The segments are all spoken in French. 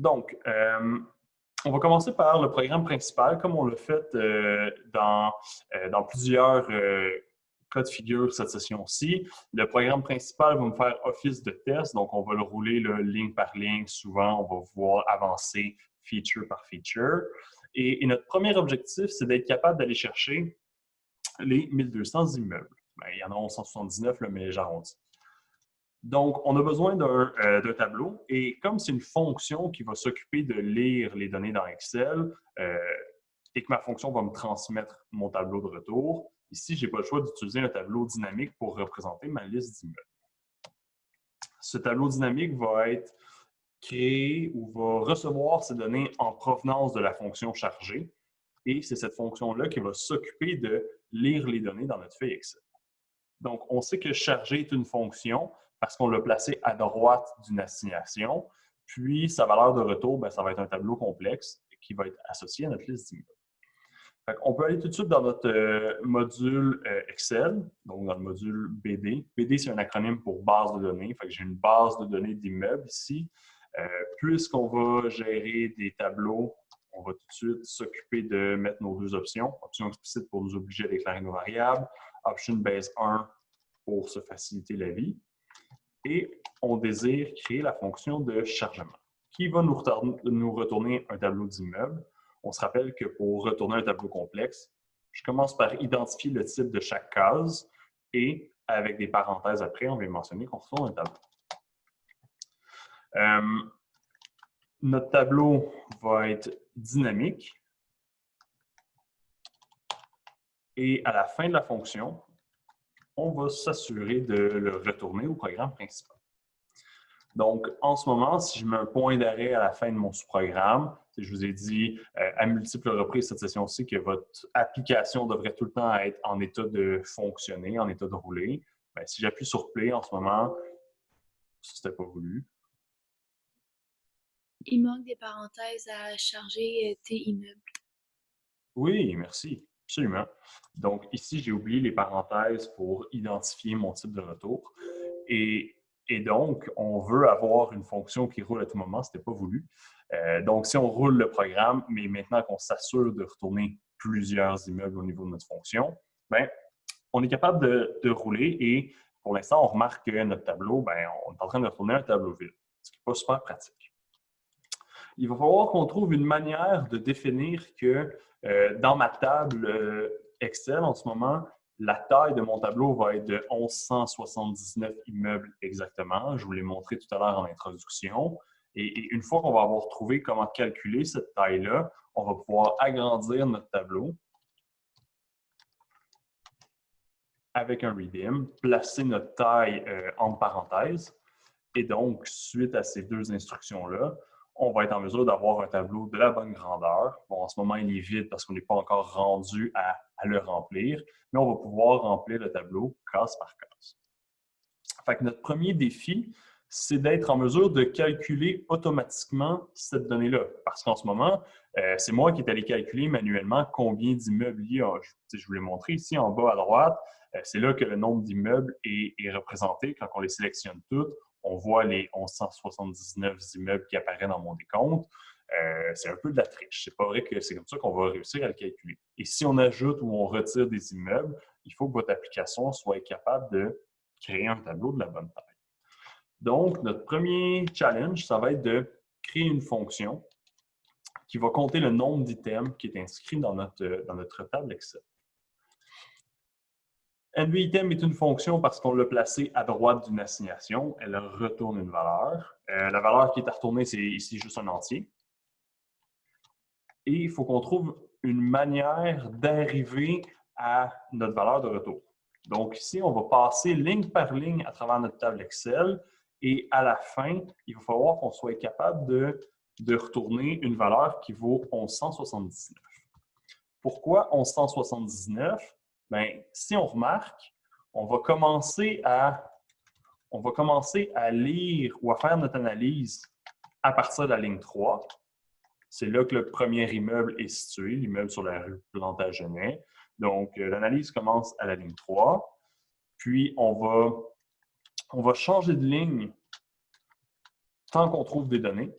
Donc, on va commencer par le programme principal, comme on l'a fait dans plusieurs cas de figure cette session-ci. Le programme principal va me faire office de test, donc on va le rouler ligne par ligne. Souvent, on va voir avancer feature par feature. Et notre premier objectif, c'est d'être capable d'aller chercher les 1200 immeubles. Bien, il y en a 1179, là, mais j'arrondis. Donc, on a besoin d'un tableau et comme c'est une fonction qui va s'occuper de lire les données dans Excel et que ma fonction va me transmettre mon tableau de retour, ici, je n'ai pas le choix d'utiliser un tableau dynamique pour représenter ma liste d'immeubles. Ce tableau dynamique va être créé ou va recevoir ces données en provenance de la fonction chargée et c'est cette fonction-là qui va s'occuper de lire les données dans notre feuille Excel. Donc, on sait que chargé est une fonction parce qu'on l'a placé à droite d'une assignation. Puis, sa valeur de retour, bien, ça va être un tableau complexe qui va être associé à notre liste d'immeubles. On peut aller tout de suite dans notre module Excel, donc dans le module BD. BD, c'est un acronyme pour base de données. J'ai une base de données d'immeubles ici. Puisqu'on va gérer des tableaux, on va tout de suite s'occuper de mettre nos deux options. Option explicite pour nous obliger à déclarer nos variables. Option base 1 pour se faciliter la vie. Et on désire créer la fonction de chargement qui va nous retourner un tableau d'immeuble. On se rappelle que pour retourner un tableau complexe, je commence par identifier le type de chaque case et avec des parenthèses après, on va mentionner qu'on retourne un tableau. Notre tableau va être dynamique et à la fin de la fonction, on va s'assurer de le retourner au programme principal. Donc, en ce moment, si je mets un point d'arrêt à la fin de mon sous-programme, je vous ai dit à multiples reprises cette session-ci que votre application devrait tout le temps être en état de fonctionner, en état de rouler. Bien, si j'appuie sur Play en ce moment, ce n'était pas voulu. Il manque des parenthèses à charger tes immeubles. Oui, merci. Absolument. Donc, ici, j'ai oublié les parenthèses pour identifier mon type de retour. Et donc, on veut avoir une fonction qui roule à tout moment. Ce n'était pas voulu. Donc, si on roule le programme, mais maintenant qu'on s'assure de retourner plusieurs immeubles au niveau de notre fonction, bien, on est capable de rouler et pour l'instant, on remarque que notre tableau, bien, on est en train de retourner un tableau vide, ce qui n'est pas super pratique. Il va falloir qu'on trouve une manière de définir que dans ma table Excel en ce moment, la taille de mon tableau va être de 1179 immeubles exactement. Je vous l'ai montré tout à l'heure en introduction. Et une fois qu'on va avoir trouvé comment calculer cette taille-là, on va pouvoir agrandir notre tableau avec un redim, placer notre taille entre parenthèses. Et donc, suite à ces deux instructions-là, on va être en mesure d'avoir un tableau de la bonne grandeur. Bon, en ce moment, il est vide parce qu'on n'est pas encore rendu à le remplir, mais on va pouvoir remplir le tableau case par case. Fait que notre premier défi, c'est d'être en mesure de calculer automatiquement cette donnée-là. Parce qu'en ce moment, c'est moi qui est allé calculer manuellement combien d'immeubles il y a. Je vous l'ai montré ici en bas à droite. C'est là que le nombre d'immeubles est représenté. Quand on les sélectionne toutes, on voit les 1179 immeubles qui apparaissent dans mon décompte. C'est un peu de la triche. C'est pas vrai que c'est comme ça qu'on va réussir à le calculer. Et si on ajoute ou on retire des immeubles, il faut que votre application soit capable de créer un tableau de la bonne taille. Donc, notre premier challenge, ça va être de créer une fonction qui va compter le nombre d'items qui est inscrit dans notre table Excel. NVItem est une fonction parce qu'on l'a placée à droite d'une assignation. Elle retourne une valeur. La valeur qui est à retourner, c'est ici juste un entier. Et il faut qu'on trouve une manière d'arriver à notre valeur de retour. Donc ici, on va passer ligne par ligne à travers notre table Excel et à la fin, il va falloir qu'on soit capable de retourner une valeur qui vaut 1179. Pourquoi 1179? Bien, si on remarque, on va commencer à lire ou à faire notre analyse à partir de la ligne 3. C'est là que le premier immeuble est situé, l'immeuble sur la rue Plantagenet. Donc, l'analyse commence à la ligne 3. Puis, on va changer de ligne tant qu'on trouve des données.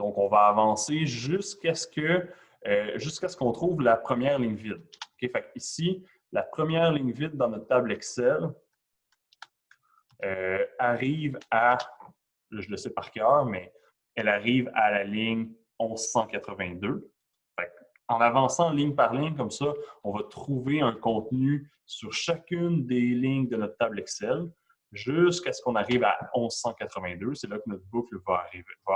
Donc, on va avancer jusqu'à ce qu'on trouve la première ligne vide. Okay? Fait ici, la première ligne vide dans notre table Excel arrive à, je le sais par cœur, mais elle arrive à la ligne 1182. En avançant ligne par ligne, comme ça, on va trouver un contenu sur chacune des lignes de notre table Excel jusqu'à ce qu'on arrive à 1182. C'est là que notre boucle va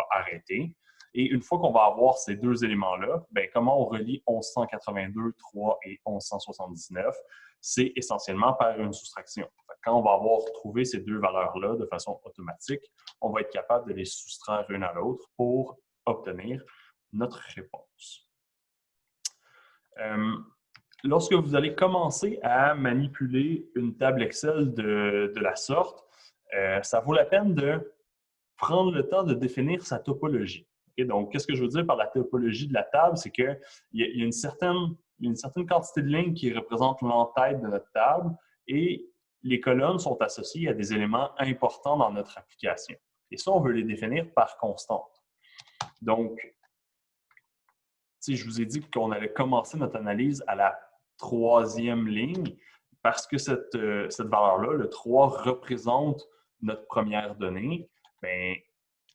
arrêter. Et une fois qu'on va avoir ces deux éléments-là, bien, comment on relie 1182, 3 et 1179? C'est essentiellement par une soustraction. Quand on va avoir trouvé ces deux valeurs-là de façon automatique, on va être capable de les soustraire l'une à l'autre pour obtenir notre réponse. Lorsque vous allez commencer à manipuler une table Excel de la sorte, ça vaut la peine de prendre le temps de définir sa topologie. Okay? Donc, qu'est-ce que je veux dire par la topologie de la table? C'est qu'il y a une certaine quantité de lignes qui représentent l'entête de notre table et les colonnes sont associées à des éléments importants dans notre application. Et ça, on veut les définir par constante. Donc, je vous ai dit qu'on allait commencer notre analyse à la troisième ligne parce que cette valeur-là, le 3, représente notre première donnée. Bien,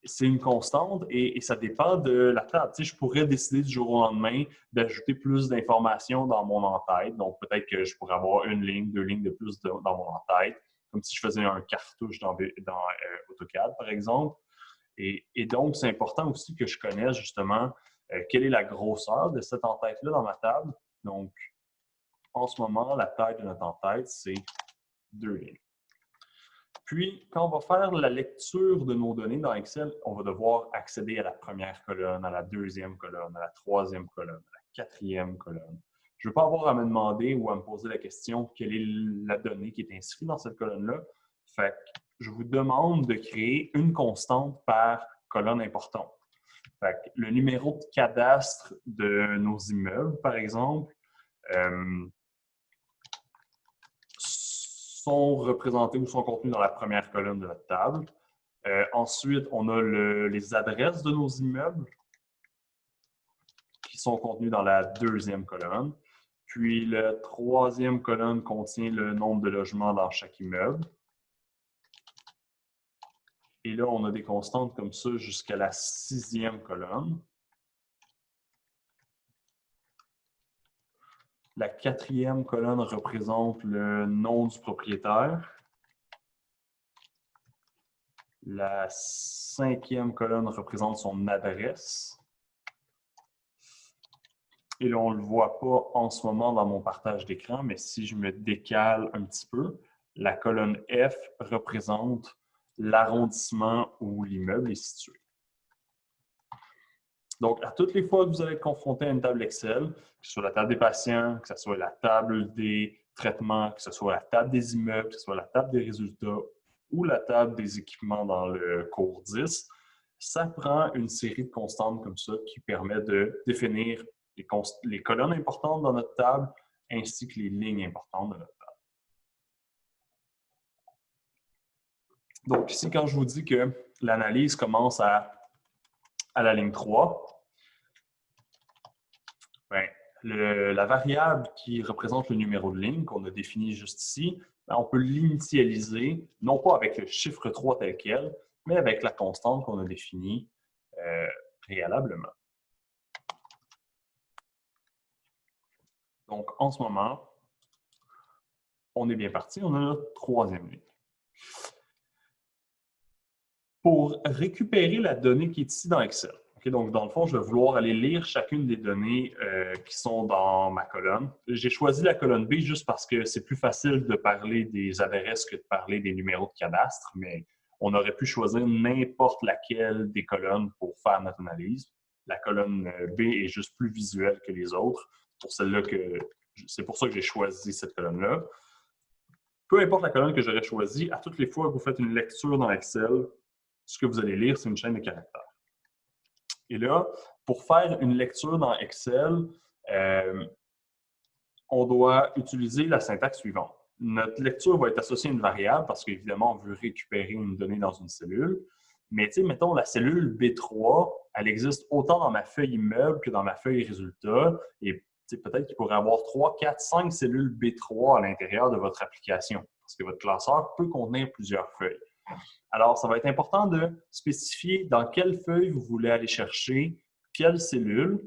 c'est une constante et ça dépend de la table. Je pourrais décider du jour au lendemain d'ajouter plus d'informations dans mon en-tête. Donc, peut-être que je pourrais avoir une ligne, deux lignes de plus dans mon en-tête, comme si je faisais un cartouche dans AutoCAD, par exemple. Et donc, c'est important aussi que je connaisse justement quelle est la grosseur de cette en-tête-là dans ma table. Donc, en ce moment, la taille de notre en-tête, c'est 2 lignes. Puis, quand on va faire la lecture de nos données dans Excel, on va devoir accéder à la première colonne, à la deuxième colonne, à la troisième colonne, à la quatrième colonne. Je ne veux pas avoir à me demander ou à me poser la question quelle est la donnée qui est inscrite dans cette colonne-là. Fait que je vous demande de créer une constante par colonne importante. Fait que le numéro de cadastre de nos immeubles, par exemple, sont représentés ou sont contenus dans la première colonne de notre table. Ensuite, on a les adresses de nos immeubles qui sont contenus dans la deuxième colonne. Puis, la troisième colonne contient le nombre de logements dans chaque immeuble. Et là, on a des constantes comme ça jusqu'à la sixième colonne. La quatrième colonne représente le nom du propriétaire. La cinquième colonne représente son adresse. Et là, on ne le voit pas en ce moment dans mon partage d'écran, mais si je me décale un petit peu, la colonne F représente l'arrondissement où l'immeuble est situé. Donc, à toutes les fois que vous allez être confronté à une table Excel, que ce soit la table des patients, que ce soit la table des traitements, que ce soit la table des immeubles, que ce soit la table des résultats ou la table des équipements dans le cours 10, ça prend une série de constantes comme ça qui permet de définir les colonnes importantes dans notre table ainsi que les lignes importantes de notre table. Donc ici, quand je vous dis que l'analyse commence à la ligne 3, bien, la variable qui représente le numéro de ligne qu'on a défini juste ici, bien, on peut l'initialiser, non pas avec le chiffre 3 tel quel, mais avec la constante qu'on a définie préalablement. Donc, en ce moment, on est bien parti, on a notre troisième ligne. Pour récupérer la donnée qui est ici dans Excel, okay, donc dans le fond, je vais vouloir aller lire chacune des données qui sont dans ma colonne. J'ai choisi la colonne B juste parce que c'est plus facile de parler des adresses que de parler des numéros de cadastre, mais on aurait pu choisir n'importe laquelle des colonnes pour faire notre analyse. La colonne B est juste plus visuelle que les autres. C'est pour ça que j'ai choisi cette colonne-là. Peu importe la colonne que j'aurais choisie, à toutes les fois que vous faites une lecture dans Excel, ce que vous allez lire, c'est une chaîne de caractères. Et là, pour faire une lecture dans Excel, on doit utiliser la syntaxe suivante. Notre lecture va être associée à une variable parce qu'évidemment, on veut récupérer une donnée dans une cellule. Mais tu sais, mettons, la cellule B3, elle existe autant dans ma feuille immeuble que dans ma feuille résultat. Et peut-être qu'il pourrait y avoir 3, 4, 5 cellules B3 à l'intérieur de votre application, parce que votre classeur peut contenir plusieurs feuilles. Alors, ça va être important de spécifier dans quelle feuille vous voulez aller chercher quelle cellule.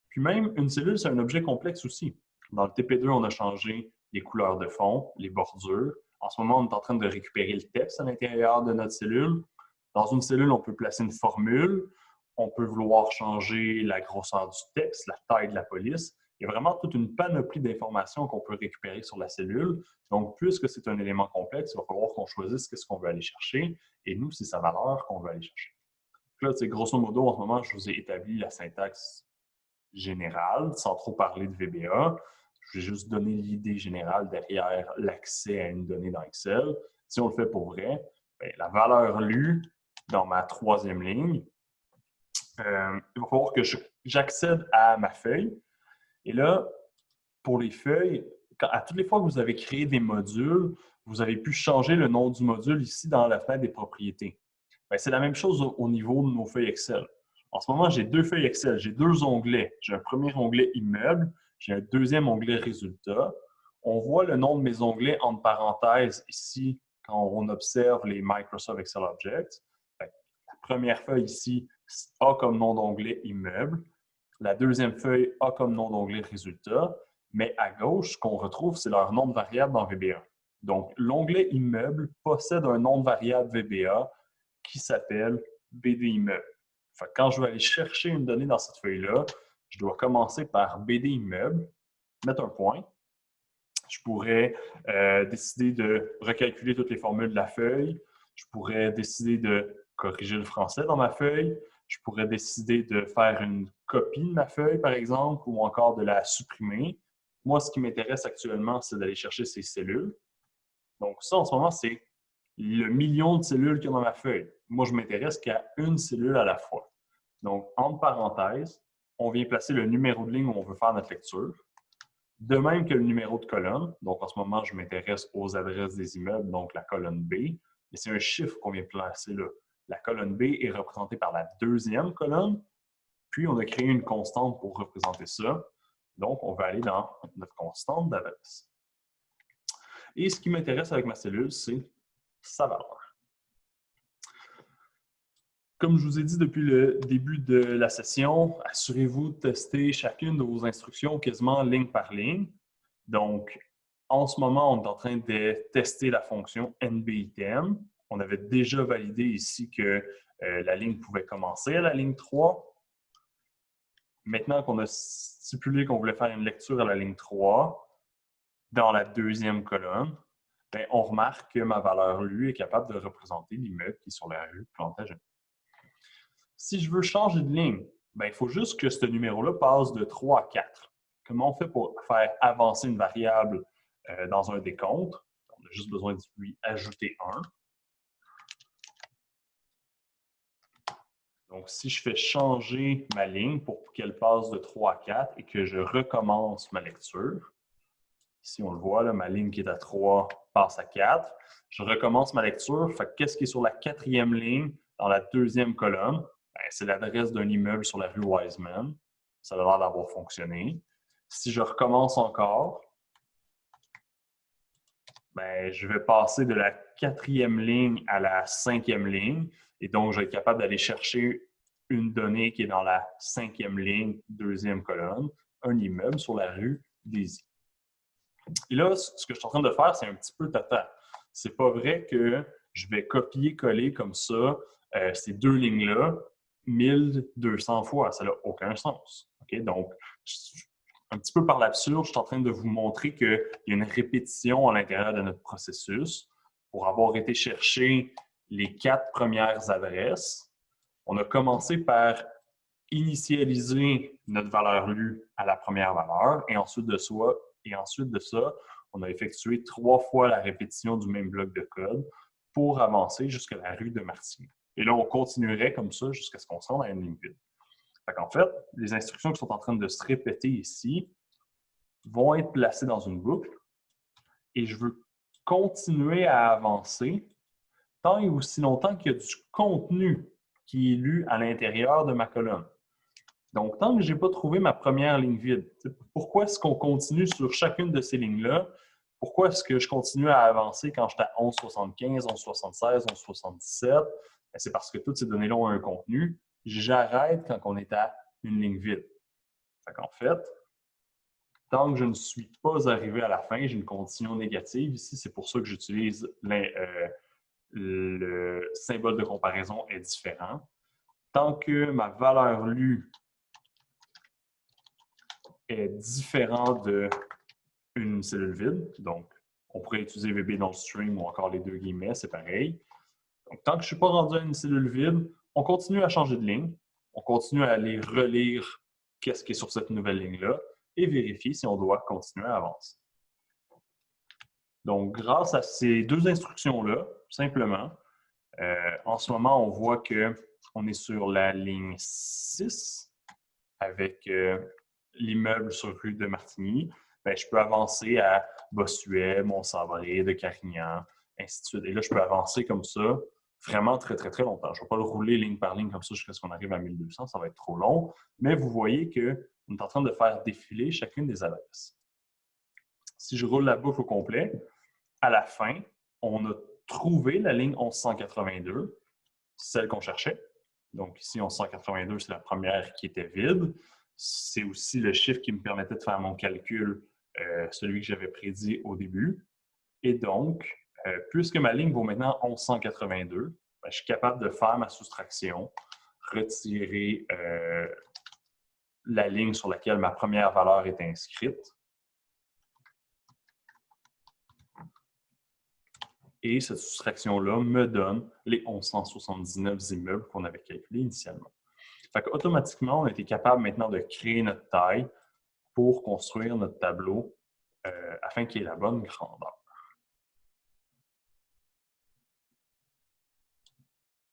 Puis même, une cellule, c'est un objet complexe aussi. Dans le TP2, on a changé les couleurs de fond, les bordures. En ce moment, on est en train de récupérer le texte à l'intérieur de notre cellule. Dans une cellule, on peut placer une formule. On peut vouloir changer la grosseur du texte, la taille de la police. Il y a vraiment toute une panoplie d'informations qu'on peut récupérer sur la cellule. Donc, puisque c'est un élément complexe, il va falloir qu'on choisisse ce qu'on veut aller chercher. Et nous, c'est sa valeur qu'on veut aller chercher. Donc là, grosso modo, en ce moment, je vous ai établi la syntaxe générale, sans trop parler de VBA. Je vais juste donner l'idée générale derrière l'accès à une donnée dans Excel. Si on le fait pour vrai, bien, la valeur lue dans ma troisième ligne, il va falloir que j'accède à ma feuille. Et là, pour les feuilles, à toutes les fois que vous avez créé des modules, vous avez pu changer le nom du module ici dans la fenêtre des propriétés. C'est la même chose au niveau de nos feuilles Excel. En ce moment, j'ai deux feuilles Excel, j'ai deux onglets. J'ai un premier onglet immeuble, j'ai un deuxième onglet résultat. On voit le nom de mes onglets entre parenthèses ici quand on observe les Microsoft Excel Objects. La première feuille ici a comme nom d'onglet immeuble. La deuxième feuille a comme nom d'onglet résultat. Mais à gauche, ce qu'on retrouve, c'est leur nom de variable dans VBA. Donc, l'onglet immeuble possède un nom de variable VBA qui s'appelle BD immeuble. Quand je vais aller chercher une donnée dans cette feuille-là, je dois commencer par BD immeuble, mettre un point. Je pourrais décider de recalculer toutes les formules de la feuille. Je pourrais décider de corriger le français dans ma feuille. Je pourrais décider de faire une copie de ma feuille, par exemple, ou encore de la supprimer. Moi, ce qui m'intéresse actuellement, c'est d'aller chercher ces cellules. Donc, ça, en ce moment, c'est le million de cellules qu'il y a dans ma feuille. Moi, je m'intéresse qu'à une cellule à la fois. Donc, entre parenthèses, on vient placer le numéro de ligne où on veut faire notre lecture. De même que le numéro de colonne. Donc, en ce moment, je m'intéresse aux adresses des immeubles, donc la colonne B. Et c'est un chiffre qu'on vient placer là. La colonne B est représentée par la deuxième colonne. Puis, on a créé une constante pour représenter ça. Donc, on va aller dans notre constante d'adresse. Et ce qui m'intéresse avec ma cellule, c'est sa valeur. Comme je vous ai dit depuis le début de la session, assurez-vous de tester chacune de vos instructions quasiment ligne par ligne. Donc, en ce moment, on est en train de tester la fonction nbitem. On avait déjà validé ici que la ligne pouvait commencer à la ligne 3. Maintenant qu'on a stipulé qu'on voulait faire une lecture à la ligne 3, dans la deuxième colonne, bien, on remarque que ma valeur lue est capable de représenter l'immeuble qui est sur la rue Plantagenet. Si je veux changer de ligne, bien, il faut juste que ce numéro-là passe de 3 à 4. Comment on fait pour faire avancer une variable dans un décompte? On a juste besoin de lui ajouter 1. Donc, si je fais changer ma ligne pour qu'elle passe de 3 à 4 et que je recommence ma lecture, ici on le voit, là, ma ligne qui est à 3 passe à 4. Je recommence ma lecture. Qu'est-ce qui est sur la quatrième ligne dans la deuxième colonne? C'est l'adresse d'un immeuble sur la rue Wiseman. Ça a l'air d'avoir fonctionné. Si je recommence encore, bien, je vais passer de la quatrième ligne à la cinquième ligne. Et donc, je vais être capable d'aller chercher une donnée qui est dans la cinquième ligne, deuxième colonne, un immeuble sur la rue Daisy. Et là, ce que je suis en train de faire, c'est un petit peu tata. C'est pas vrai que je vais copier-coller comme ça ces deux lignes-là 1200 fois. Ça n'a aucun sens. Okay? Donc, un petit peu par l'absurde, je suis en train de vous montrer qu'il y a une répétition à l'intérieur de notre processus. Pour avoir été chercher les 4 premières adresses, on a commencé par initialiser notre valeur lue à la première valeur et ensuite de ça, on a effectué 3 fois la répétition du même bloc de code pour avancer jusqu'à la rue de Martigny. Et là, on continuerait comme ça jusqu'à ce qu'on se rende à une ligne vide. En fait, les instructions qui sont en train de se répéter ici vont être placées dans une boucle et je veux continuer à avancer tant et aussi longtemps qu'il y a du contenu qui est lu à l'intérieur de ma colonne. Donc, tant que je n'ai pas trouvé ma première ligne vide, pourquoi est-ce qu'on continue sur chacune de ces lignes-là? Pourquoi est-ce que je continue à avancer quand j'étais à 11,75, 11,76, 11,77? C'est parce que toutes ces données-là ont un contenu. J'arrête quand on est à une ligne vide. En fait, tant que je ne suis pas arrivé à la fin, j'ai une condition négative. Ici, c'est pour ça que j'utilise le symbole de comparaison est différent. Tant que ma valeur lue est différente d'une cellule vide, donc on pourrait utiliser VB dans le string ou encore les deux guillemets, c'est pareil. Donc, tant que je ne suis pas rendu à une cellule vide, on continue à changer de ligne, on continue à aller relire qu'est-ce qui est sur cette nouvelle ligne-là et vérifier si on doit continuer à avancer. Donc, grâce à ces deux instructions-là, simplement, en ce moment, on voit qu'on est sur la ligne 6 avec l'immeuble sur rue de Martigny. Bien, je peux avancer à Bossuet, Mont-Sabré, de Carignan, ainsi de suite. Et là, je peux avancer comme ça vraiment très, très, très longtemps. Je ne vais pas le rouler ligne par ligne comme ça jusqu'à ce qu'on arrive à 1200, ça va être trop long. Mais vous voyez qu'on est en train de faire défiler chacune des adresses. Si je roule la boucle au complet, à la fin, on a trouvé la ligne 1182, celle qu'on cherchait. Donc ici, 1182, c'est la première qui était vide. C'est aussi le chiffre qui me permettait de faire mon calcul, celui que j'avais prédit au début. Et donc, puisque ma ligne vaut maintenant 1182, je suis capable de faire ma soustraction, retirer la ligne sur laquelle ma première valeur est inscrite. Et cette soustraction-là me donne les 1179 immeubles qu'on avait calculés initialement. Fait qu'automatiquement, on a été capable maintenant de créer notre taille pour construire notre tableau afin qu'il ait la bonne grandeur.